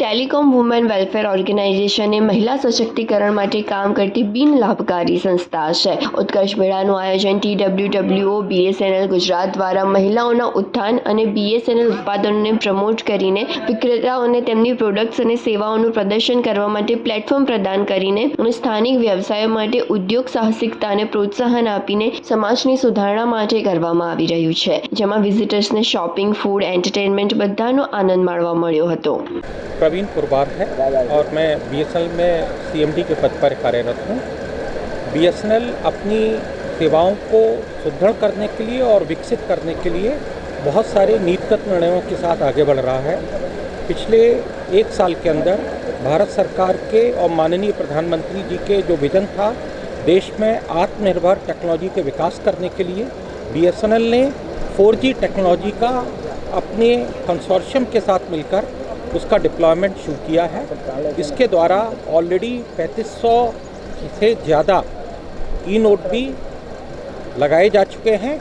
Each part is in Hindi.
ટેલિકોમ વુમેન વેલફેર ઓર્ગેનાઇઝેશન એ મહિલા સશક્તિકરણ માટે કામ કરતી બિન લાભકારી સંસ્થા છે. ઉત્કર્ષ મેળાનું આયોજન TWWO BSNL ગુજરાત દ્વારા મહિલાઓના ઉત્થાન અને BSNL ઉત્પાદનોને પ્રમોટ કરીને વિક્રેતાઓને તેમની પ્રોડક્ટ્સ અને સેવાઓનું પ્રદર્શન કરવા માટે પ્લેટફોર્મ પ્રદાન કરીને અને સ્થાનિક વ્યવસાયો માટે ઉદ્યોગ સાહસિકતાને પ્રોત્સાહન આપીને સમાજની સુધારણા માટે કરવામાં આવી રહ્યું છે, જેમાં વિઝિટર્સને શોપિંગ, ફૂડ, એન્ટરટેનમેન્ટ બધાનો આનંદ માણવા મળ્યો હતો. प्रवीण पुरवार है और मैं BSNL में CMD के पद पर कार्यरत हूँ. BSNL अपनी सेवाओं को सुदृढ़ करने के लिए और विकसित करने के लिए बहुत सारे नीतिगत निर्णयों के साथ आगे बढ़ रहा है. पिछले एक साल के अंदर भारत सरकार के और माननीय प्रधानमंत्री जी के जो विजन था देश में आत्मनिर्भर टेक्नोलॉजी के विकास करने के लिए BSNL ने 4G टेक्नोलॉजी का अपने कंसोर्शियम के साथ मिलकर उसका डिप्लॉयमेंट शुरू किया है. इसके द्वारा ऑलरेडी 3500 से ज़्यादा ई-नोट भी लगाए जा चुके हैं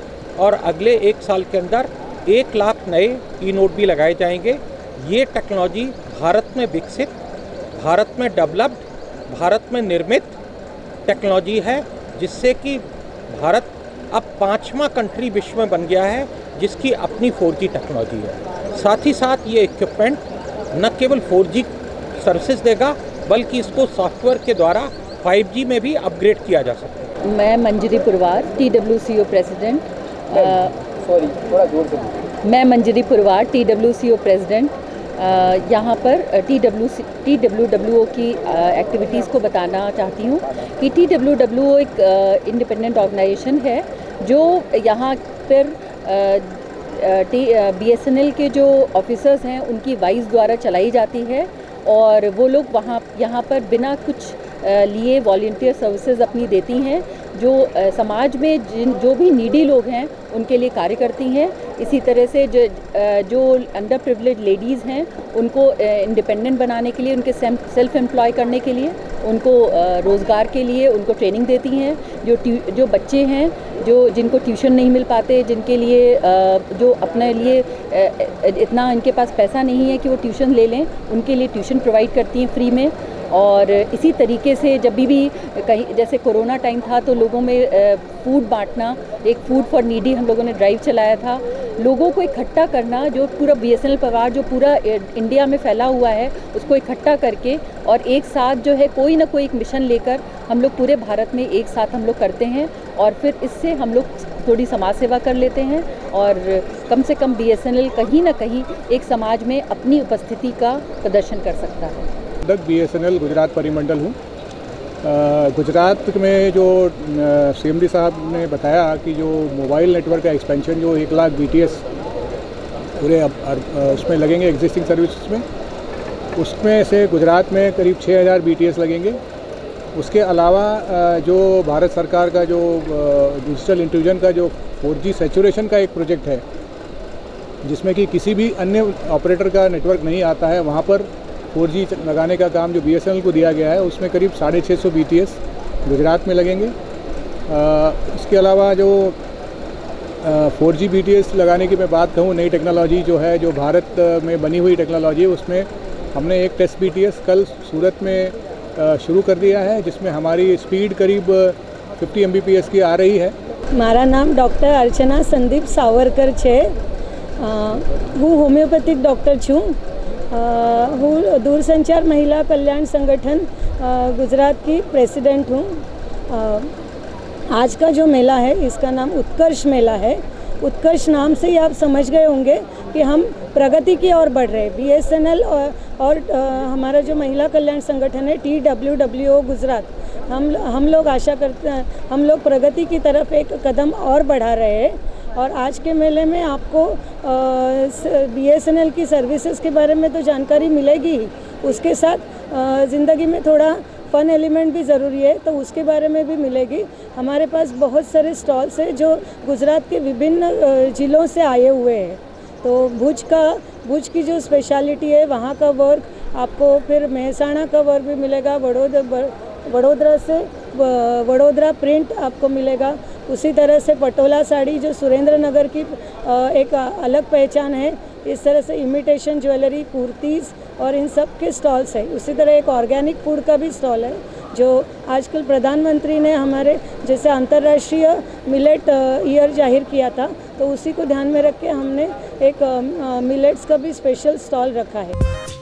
और अगले एक साल के अंदर 1 लाख नए ई-नोट भी लगाए जाएंगे. ये टेक्नोलॉजी भारत में विकसित, भारत में डेवलप्ड, भारत में निर्मित टेक्नोलॉजी है, जिससे कि भारत अब 5वां कंट्री विश्व में बन गया है जिसकी अपनी 4G टेक्नोलॉजी है. साथ ही साथ ये इक्विपमेंट न केवल 4G सर्विसेज देगा बल्कि इसको सॉफ्टवेयर के द्वारा 5G में भी अपग्रेड किया जा सकता है. मैं मंजरी पुरवार TWCO प्रेसिडेंट मैं मंजरी पुरवार TWCO प्रेसिडेंट यहाँ पर TWWO की एक्टिविटीज़ को बताना चाहती हूँ कि TWWO एक इंडिपेंडेंट ऑर्गेनाइजेशन है जो यहाँ पर BSNL के जो ऑफिसर्स हैं उनकी वाइस द्वारा चलाई जाती है और वो लोग यहाँ पर बिना कुछ लिए वॉलंटियर सर्विसेज अपनी देती हैं जो समाज में जो भी नीडी लोग हैं उनके लिए कार्य करती हैं. इसी तरह से जो अंडर प्रिविलेज लेडीज़ हैं उनको इंडिपेंडेंट बनाने के लिए, उनके सेल्फ एम्प्लॉय करने के लिए, उनको रोज़गार के लिए उनको ट्रेनिंग देती हैं. जो बच्चे हैं जिनको ट्यूशन नहीं मिल पाते, जिनके लिए जो अपने लिए इतना इनके पास पैसा नहीं है कि वो ट्यूशन ले लें, उनके लिए ट्यूशन प्रोवाइड करती हैं फ्री में. और इसी तरीके से जब भी कहीं जैसे कोरोना टाइम था तो लोगों में फूड बांटना, एक फूड फॉर नीडी हम लोगों ने ड्राइव चलाया था. लोगों को इकट्ठा करना, जो पूरा BSNL परिवार जो पूरा इंडिया में फैला हुआ है उसको इकट्ठा करके और एक साथ जो है कोई ना कोई एक मिशन लेकर हम लोग पूरे भारत में एक साथ हम लोग करते हैं और फिर इससे हम लोग थोड़ी समाज सेवा कर लेते हैं और कम से कम BSNL कहीं ना कहीं एक समाज में अपनी उपस्थिति का प्रदर्शन कर सकता है. BSNL गुजरात परिमंडल हूँ. गुजरात में जो CMD साहब ने बताया कि जो मोबाइल नेटवर्क का एक्सपेंशन जो 1 लाख BTS पूरे उसमें लगेंगे एग्जिस्टिंग सर्विसेज में, उसमें से गुजरात में करीब 6000 BTS लगेंगे. उसके अलावा जो भारत सरकार का जो डिजिटल इंक्लूजन का जो 4G सैचुरेशन का एक प्रोजेक्ट है जिसमें कि किसी भी अन्य ऑपरेटर का नेटवर्क नहीं आता है, वहाँ पर 4G लगाने का काम जो BSNL को दिया गया है उसमें करीब 650 BTS गुजरात में लगेंगे. इसके अलावा जो 4G BTS लगाने की मैं बात कहूँ, नई टेक्नोलॉजी जो है जो भारत में बनी हुई टेक्नोलॉजी है उसमें हमने एक टेस्ट BTS कल सूरत में शुरू कर दिया है जिसमें हमारी स्पीड करीब 50 Mbps की आ रही है. મારા નામ ડૉક્ટર અર્ચના સંદીપ સાવરકર છે. હું હોમિયોપેથિક ડૉક્ટર છું. હું दूरसंचार महिला कल्याण संगठन गुजरात की प्रेसिडेंट हूँ. आज का जो मेला है इसका नाम उत्कर्ष मेला है. उत्कर्ष नाम से ही आप समझ गए होंगे कि हम प्रगति की ओर बढ़ रहे हैं. BSNL और हमारा जो महिला कल्याण संगठन है TWWO गुजरात, हम लोग आशा करते हैं, हम लोग प्रगति की तरफ एक कदम और बढ़ा रहे हैं. और आज के मेले में आपको BSNL की सर्विसेज के बारे में तो जानकारी मिलेगी ही, उसके साथ ज़िंदगी में थोड़ा फ़न एलिमेंट भी ज़रूरी है तो उसके बारे में भी मिलेगी. हमारे पास बहुत सारे स्टॉल्स हैं जो गुजरात के विभिन्न ज़िलों से आए हुए हैं. तो भुज की जो स्पेशलिटी है वहाँ का वर्क आपको, फिर मेहसाणा का वर्क भी मिलेगा, वडोदरा प्रिंट आपको मिलेगा. उसी तरह से पटोला साड़ी जो सुरेंद्र नगर की एक अलग पहचान है, इस तरह से इमिटेशन ज्वेलरी, कुर्तीज़ और इन सब के स्टॉल्स है। उसी तरह एक ऑर्गेनिक फूड का भी स्टॉल है जो आजकल प्रधानमंत्री ने हमारे जैसे अंतर्राष्ट्रीय मिलेट ईयर जाहिर किया था, तो उसी को ध्यान में रख के हमने एक मिलेट्स का भी स्पेशल स्टॉल रखा है।